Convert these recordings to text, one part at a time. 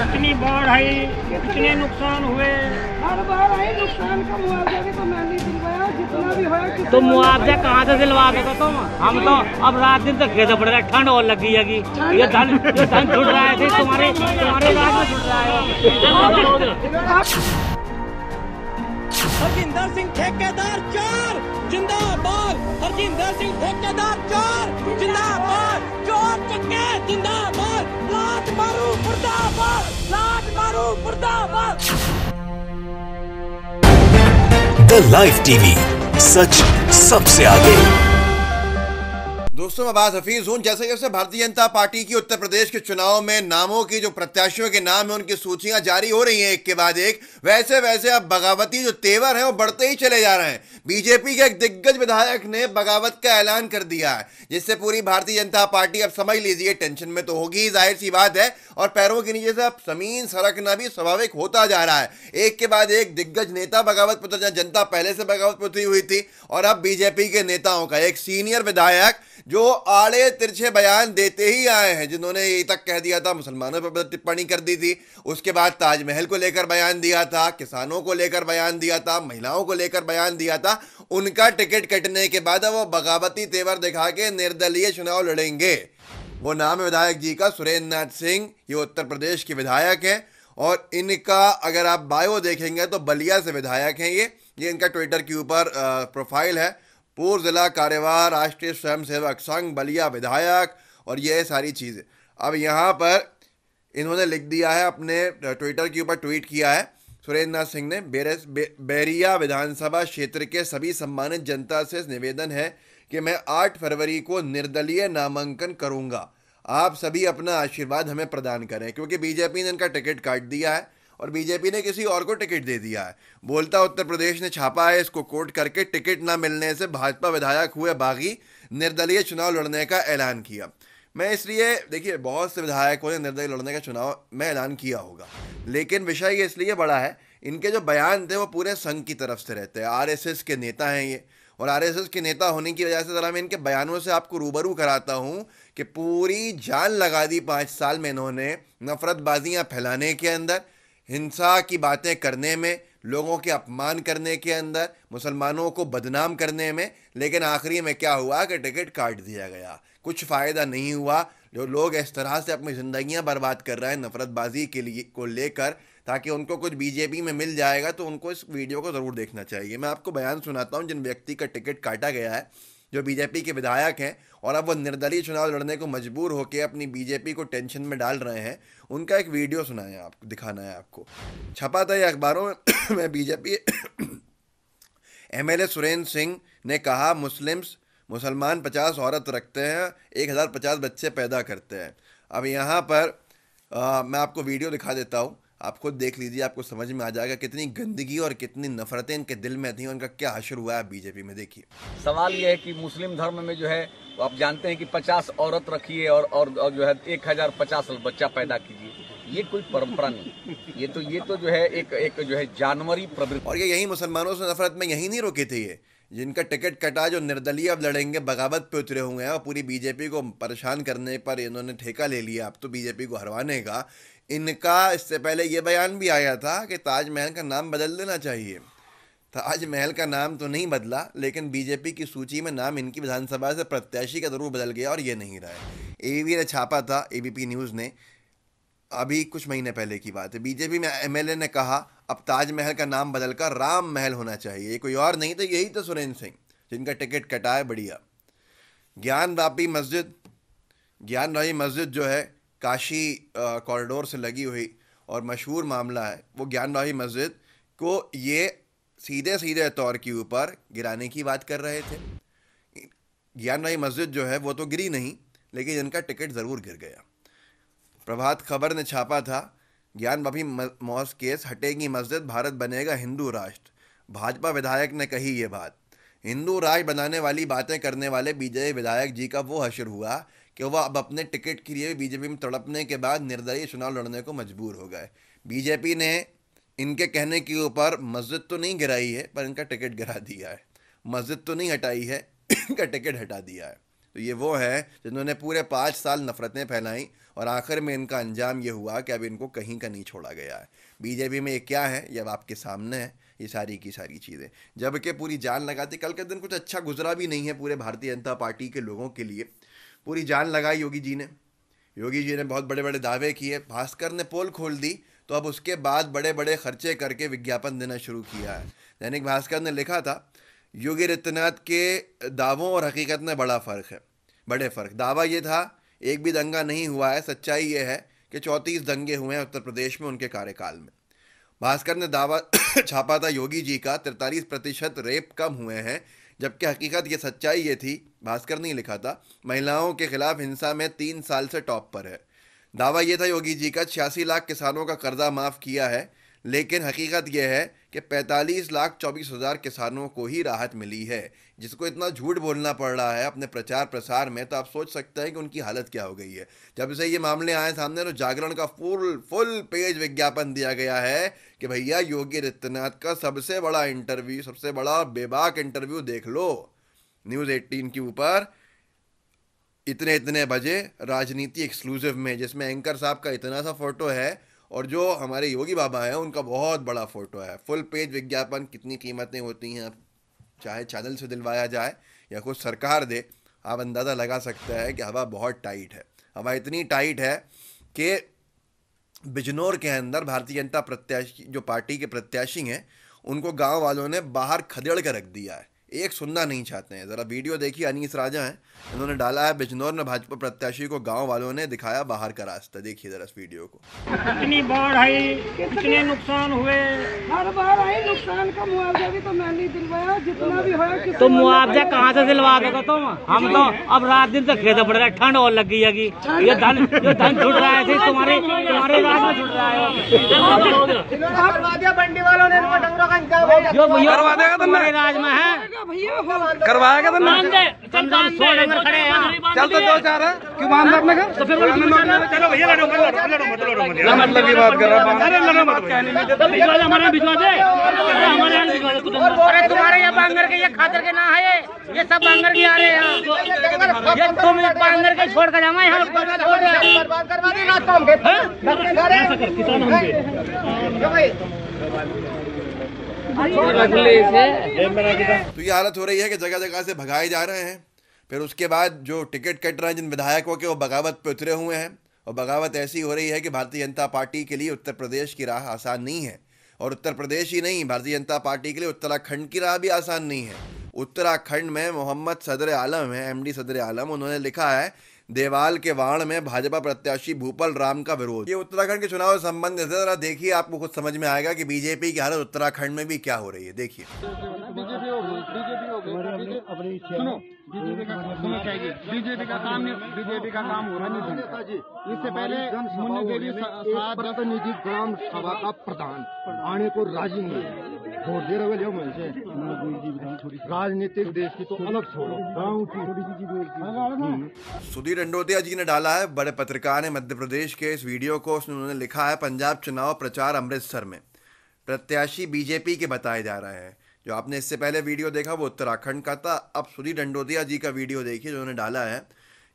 कितनी बाढ़ आई, कितने नुकसान हुए। हर बार आई नुकसान का मुआवजा भी तो मैं नहीं दिलवाया, जितना भी होया। तो मुआवजा कहाँ से दिलवा देगा तुम? हम तो अब रात दिन तक खेत पड़ रहा है, ठंड और लगी है। ये धन छुट रहा है, तुम्हारे राज में छुट रहा है। हरजिंदर सिंह ठेकेदार चोर जिंदाबाद, हरजिंदर सिंह ठेकेदार चोर जिंदाबाद, चोर चक्के जिंदाबाद, लात मारू मुर्दाबाद, लात मारू मुर्दाबाद। द लाइव टीवी, सच सबसे आगे। दोस्तों, मैं अब्बास हफीज हूं। जैसे जैसे भारतीय जनता पार्टी की उत्तर प्रदेश के चुनाव में नामों की, जो प्रत्याशियों के नाम है, उनकी सूचियां जारी हो रही हैं एक के बाद एक, वैसे वैसे अब बगावती जो तेवर हैं वो बढ़ते ही चले जा रहे हैं। बीजेपी के एक दिग्गज विधायक ने बगावत का ऐलान कर दिया है, जिससे पूरी भारतीय जनता पार्टी अब समझ लीजिए टेंशन में तो होगी, जाहिर सी बात है। और पैरों के नीचे से अब जमीन सरकना भी स्वाभाविक होता जा रहा है। एक के बाद एक दिग्गज नेता बगावत पर उतर, जनता पहले से बगावत पर उतरी हुई थी, और अब बीजेपी के नेताओं का एक सीनियर विधायक जो आड़े तिरछे बयान देते ही आए हैं, जिन्होंने ये तक कह दिया था, मुसलमानों पर टिप्पणी कर दी थी, उसके बाद ताजमहल को लेकर बयान दिया था, किसानों को लेकर बयान दिया था, महिलाओं को लेकर बयान दिया था, उनका टिकट कटने के बाद वो बगावती तेवर दिखा के निर्दलीय चुनाव लड़ेंगे। वो नाम है विधायक जी का सुरेंद्र नाथ सिंह। ये उत्तर प्रदेश के विधायक हैं, और इनका अगर आप बायो देखेंगे तो बलिया से विधायक हैं। ये इनका ट्विटर के ऊपर प्रोफाइल है, पूर्व जिला कार्यवाह राष्ट्रीय स्वयंसेवक संघ बलिया विधायक, और ये सारी चीज़ें। अब यहाँ पर इन्होंने लिख दिया है, अपने ट्विटर के ऊपर ट्वीट किया है सुरेंद्र नाथ सिंह ने, बैरिया विधानसभा क्षेत्र के सभी सम्मानित जनता से निवेदन है कि मैं 8 फरवरी को निर्दलीय नामांकन करूँगा। आप सभी अपना आशीर्वाद हमें प्रदान करें, क्योंकि बीजेपी ने इनका टिकट काट दिया है और बीजेपी ने किसी और को टिकट दे दिया है। बोलता उत्तर प्रदेश ने छापा है, इसको कोट करके टिकट ना मिलने से भाजपा विधायक हुए बागी, निर्दलीय चुनाव लड़ने का ऐलान किया। मैं इसलिए, देखिए, बहुत से विधायकों ने निर्दलीय लड़ने का चुनाव में ऐलान किया होगा, लेकिन विषय ये इसलिए बड़ा है, इनके जो बयान थे वो पूरे संघ की तरफ से रहते हैं। आरएसएस के नेता हैं ये, और आरएसएस के नेता होने की वजह से ज़रा मैं इनके बयानों से आपको रूबरू कराता हूँ कि पूरी जान लगा दी 5 साल में इन्होंने नफरतबाजियाँ फैलाने के अंदर, हिंसा की बातें करने में, लोगों के अपमान करने के अंदर, मुसलमानों को बदनाम करने में। लेकिन आखिरी में क्या हुआ कि टिकट काट दिया गया, कुछ फ़ायदा नहीं हुआ। जो लोग इस तरह से अपनी ज़िंदगियां बर्बाद कर रहे हैं नफरतबाजी के लिए को लेकर, ताकि उनको कुछ बीजेपी में मिल जाएगा, तो उनको इस वीडियो को ज़रूर देखना चाहिए। मैं आपको बयान सुनाता हूं जिन व्यक्ति का टिकट काटा गया है, जो बीजेपी के विधायक हैं और अब वो निर्दलीय चुनाव लड़ने को मजबूर होकर अपनी बीजेपी को टेंशन में डाल रहे हैं। उनका एक वीडियो सुनाया है, आपको दिखाना है। आपको छपा था ये अखबारों में बीजेपी एमएलए सुरेंद्र सिंह ने कहा, मुसलमान 50 औरत रखते हैं, 1050 बच्चे पैदा करते हैं। अब यहाँ पर मैं आपको वीडियो दिखा देता हूँ, आप खुद देख लीजिए, आपको समझ में आ जाएगा कितनी गंदगी और कितनी नफरतें इनके दिल में थी, उनका क्या हश्र हुआ है बीजेपी में। देखिए, सवाल ये है कि मुस्लिम धर्म में जो है आप जानते हैं कि 50 औरत रखिए और जो है 1050 बच्चा पैदा कीजिए, ये कोई परंपरा नहीं। ये तो जो है एक जो है जानवरी प्रवृत्ति। और ये यही मुसलमानों से नफरत में यही नहीं रुके थे, ये जिनका टिकट कटा, जो निर्दलीय अब लड़ेंगे, बगावत पे उतरे हुए हैं और पूरी बीजेपी को परेशान करने पर इन्होंने ठेका ले लिया अब तो बीजेपी को हरवाने का। इनका इससे पहले ये बयान भी आया था कि ताजमहल का नाम बदल देना चाहिए। ताजमहल का नाम तो नहीं बदला, लेकिन बीजेपी की सूची में नाम इनकी विधानसभा से प्रत्याशी का जरूर बदल गया, और ये नहीं रहा है। एबीपी ने छापा था, एबीपी न्यूज़ ने, अभी कुछ महीने पहले की बात है। बीजेपी में एमएलए ने कहा अब ताजमहल का नाम बदलकर राम महल होना चाहिए। कोई और नहीं तो यही तो सुरेंद्र सिंह, जिनका टिकट कटा है। बढ़िया। ज्ञानवापी मस्जिद जो है काशी कॉरिडोर से लगी हुई और मशहूर मामला है, वो ज्ञानवापी मस्जिद को ये सीधे सीधे तौर के ऊपर गिराने की बात कर रहे थे। ज्ञानवापी मस्जिद जो है वो तो गिरी नहीं, लेकिन इनका टिकट ज़रूर गिर गया। प्रभात खबर ने छापा था, ज्ञानवापी मॉस्क केस, हटेगी मस्जिद, भारत बनेगा हिंदू राष्ट्र। भाजपा विधायक ने कही ये बात। हिंदू राष्ट्र बनाने वाली बातें करने वाले बीजेपी विधायक जी का वो हश्र हुआ कि वह अब अपने टिकट के लिए बीजेपी में तड़पने के बाद निर्दलीय चुनाव लड़ने को मजबूर हो गए। बीजेपी ने इनके कहने के ऊपर मस्जिद तो नहीं गिराई है, पर इनका टिकट गिरा दिया है। मस्जिद तो नहीं हटाई है, इनका टिकट हटा दिया है। तो ये वो है जिन्होंने पूरे 5 साल नफरतें फैलाई और आखिर में इनका अंजाम ये हुआ कि अब इनको कहीं का नहीं छोड़ा गया है। बीजेपी में ये क्या है, ये अब आपके सामने है, ये सारी की सारी चीज़ें। जबकि पूरी जान लगाती, कल के दिन कुछ अच्छा गुजरा भी नहीं है पूरे भारतीय जनता पार्टी के लोगों के लिए। पूरी जान लगाई योगी जी ने बहुत बड़े बड़े दावे किए। भास्कर ने पोल खोल दी तो अब उसके बाद बड़े बड़े खर्चे करके विज्ञापन देना शुरू किया है। दैनिक भास्कर ने लिखा था, योगी आदित्यनाथ के दावों और हकीकत में बड़ा फ़र्क है, बड़े फ़र्क। दावा ये था एक भी दंगा नहीं हुआ है, सच्चाई ये है कि 34 दंगे हुए हैं उत्तर प्रदेश में उनके कार्यकाल में। भास्कर ने दावा छापा था योगी जी का 43% रेप कम हुए हैं, जबकि हकीकत ये सच्चाई ये थी, भास्कर नहीं लिखा था, महिलाओं के खिलाफ हिंसा में 3 साल से टॉप पर है। दावा ये था योगी जी का 86 लाख किसानों का कर्जा माफ़ किया है, लेकिन हकीकत यह है कि 45,24,000 किसानों को ही राहत मिली है। जिसको इतना झूठ बोलना पड़ रहा है अपने प्रचार प्रसार में, तो आप सोच सकते हैं कि उनकी हालत क्या हो गई है। जब से ये मामले आए सामने तो जागरण का फुल पेज विज्ञापन दिया गया है कि भैया योगी आदित्यनाथ का सबसे बड़ा इंटरव्यू, सबसे बड़ा बेबाक इंटरव्यू देख लो न्यूज़ 18 के ऊपर, इतने बजे राजनीति एक्सक्लूसिव में, जिसमें एंकर साहब का इतना सा फोटो है और जो हमारे योगी बाबा हैं उनका बहुत बड़ा फोटो है। फुल पेज विज्ञापन। कितनी कीमतें होती हैं, चाहे चैनल से दिलवाया जाए या कुछ सरकार दे, आप अंदाज़ा लगा सकते हैं कि हवा बहुत टाइट है। हवा इतनी टाइट है कि बिजनौर के अंदर भारतीय जनता प्रत्याशी, जो पार्टी के प्रत्याशी हैं, उनको गांव वालों ने बाहर खदेड़ कर रख दिया है, एक सुनना नहीं चाहते हैं। ज़रा वीडियो देखिए, अनीस राजा हैं, इन्होंने डाला है बिजनौर में भाजपा प्रत्याशी को गांव वालों ने दिखाया बाहर का रास्ता। देखिए जरा इस वीडियो को। कितनी बाढ़ आई, कितने नुकसान हुए। हर बार आई, नुकसान का मुआवजा भी तो मैं नहीं दिलवाया, जितना भी होया। तो मुआवजा कहाँ से दिलवा दोगे तुम? हम तो अब रात दिन तक खेत पड़ रहा है, ठंड और लग गई है। ये धन छुट रहा है, तुम्हारे राज में छुट रहा है। बंडी वालों ने जो भैया तुम्हारे राज में है, करवाएगा तो खड़े हैं। चल तो 2-4 है, क्यों बांध अपने का? तो फिर चलो भैया लड़ो मतलब की बात कर रहा हूँ। हमारे भिजवा दे, अरे तुम्हारे यहाँ बांगर के ये खातर के ना है, ये सब बांगर के आ रहे हैं। ये तुम बांगर के छोड़ कर जाओ यहाँ तो ये हालत हो रही है कि जगह जगह से भगाए जा रहे हैं। फिर उसके बाद जो टिकट कट रहे हैं जिन विधायकों के, वो बगावत पे उतरे हुए हैं। और बगावत ऐसी हो रही है कि भारतीय जनता पार्टी के लिए उत्तर प्रदेश की राह आसान नहीं है। और उत्तर प्रदेश ही नहीं, भारतीय जनता पार्टी के लिए उत्तराखंड की राह भी आसान नहीं है। उत्तराखंड में मोहम्मद सदर आलम है, MD सदर आलम, उन्होंने लिखा है देवाल के वाण में भाजपा प्रत्याशी भूपल राम का विरोध। ये उत्तराखंड के चुनाव से संबंधित है। जरा देखिए, आपको खुद समझ में आएगा कि बीजेपी की हालत उत्तराखंड में भी क्या हो रही है। देखिए, बीजेपी का काम हो रहा नहीं। इससे पहले प्रतिनिधि ग्राम सभा का प्रधान आने को राजी नहीं है। वोट दे रहे राजनीतिक देश की तो अलग छोड़ो, गाँव की। सुधीर रंडोतिया जी ने डाला है, बड़े पत्रकार हैं मध्य प्रदेश के, इस वीडियो को। उन्होंने लिखा है पंजाब चुनाव प्रचार अमृतसर में, प्रत्याशी बीजेपी के बताए जा रहे हैं। जो आपने इससे पहले वीडियो देखा वो उत्तराखंड का था। अब सुधीर रंडोतिया जी का वीडियो देखिए जो उन्होंने डाला है,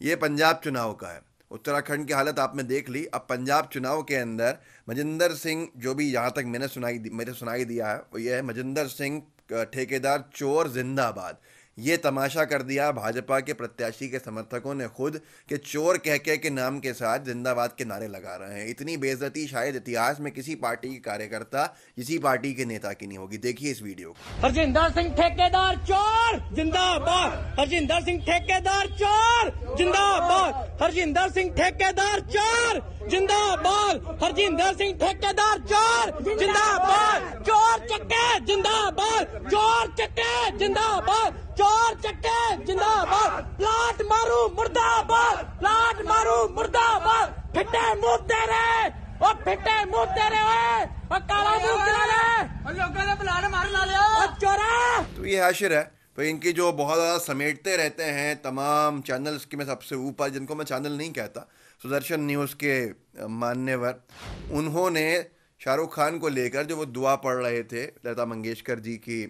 ये पंजाब चुनाव का है। उत्तराखंड की हालत आपने देख ली। अब पंजाब चुनाव के अंदर मजिंदर सिंह, जो भी यहाँ तक मेरे सुनाई दिया है वो ये है, मजिंदर सिंह ठेकेदार चोर जिंदाबाद। ये तमाशा कर दिया भाजपा के प्रत्याशी के समर्थकों ने खुद, कि चोर कह के नाम के साथ जिंदाबाद के नारे लगा रहे हैं। इतनी बेइज्जती शायद इतिहास में किसी पार्टी के कार्यकर्ता, किसी पार्टी के नेता की नहीं होगी। देखिए इस वीडियो को। हरजिंदर सिंह ठेकेदार चोर जिंदाबाद, हरजिंदर सिंह ठेकेदार चोर जिंदाबाद, हरजिंदर सिंह ठेकेदार चोर जिंदाबाद, हरजिंदर सिंह ठेकेदार चोर जिंदाबाद, चोर चक्के जिंदाबाद, चोर चक्के जिंदाबाद, चोर चक्के जिंदाबाद, लाट मारू मुर्दाबाद, लाट मारू मुर्दाबाद, फिट्टे मुंह तेरे, ओ फिट्टे मुंह तेरे, ओ काला मुंह तेरे, लोगों ने बुलाने मार ला लिया, ओ चोरा। तो ये हाशिर है, तो इनकी जो बहुत ज़्यादा समेटते रहते हैं तमाम चैनल्स के में सबसे ऊपर, जिनको मैं चैनल नहीं कहता, सुदर्शन न्यूज़ के मान्यवर, उन्होंने शाहरुख खान को लेकर जो वो दुआ पढ़ रहे थे लता मंगेशकर जी की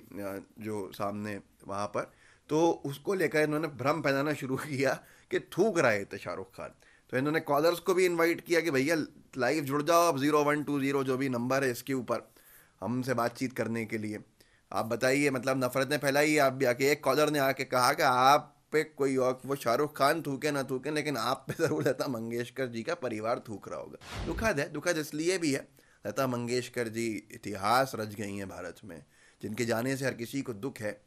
जो सामने वहाँ पर, तो उसको लेकर इन्होंने भ्रम फैलाना शुरू किया कि थूक रहे थे शाहरुख खान। तो इन्होंने कॉलर्स को भी इनवाइट किया कि भैया लाइव जुड़ जाओ, अब 0120 जो भी नंबर है इसके ऊपर हमसे बातचीत करने के लिए। आप बताइए, मतलब नफरतें फैलाई आप भी आके। एक कॉलर ने आके कहा कि आप पे कोई और, वो शाहरुख खान थूके ना थूके, लेकिन आप पे ज़रूर लता मंगेशकर जी का परिवार थूक रहा होगा। दुखद है, दुखद इसलिए भी है, लता मंगेशकर जी इतिहास रच गई हैं भारत में, जिनके जाने से हर किसी को दुख है।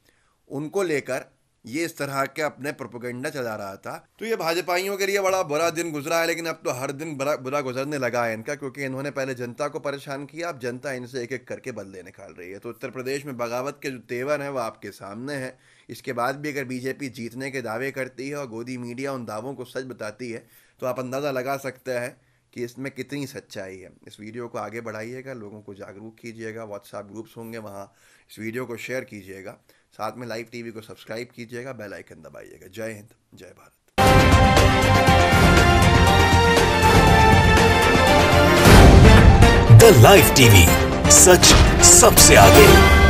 उनको लेकर ये इस तरह के अपने प्रोपेगेंडा चला रहा था। तो ये भाजपाइयों के लिए बड़ा बुरा दिन गुजरा है, लेकिन अब तो हर दिन बुरा गुजरने लगा है इनका, क्योंकि इन्होंने पहले जनता को परेशान किया, अब जनता इनसे एक एक करके बदले निकाल रही है। तो उत्तर प्रदेश में बगावत के जो तेवर हैं वो आपके सामने हैं। इसके बाद भी अगर बीजेपी जीतने के दावे करती है और गोदी मीडिया उन दावों को सच बताती है, तो आप अंदाज़ा लगा सकते हैं कि इसमें कितनी सच्चाई है। इस वीडियो को आगे बढ़ाइएगा, लोगों को जागरूक कीजिएगा, व्हाट्सएप ग्रुप्स होंगे वहाँ इस वीडियो को शेयर कीजिएगा, साथ में लाइव टीवी को सब्सक्राइब कीजिएगा, बेल आइकन दबाइएगा। जय हिंद, जय भारत। द लाइव टीवी, सच सबसे आगे।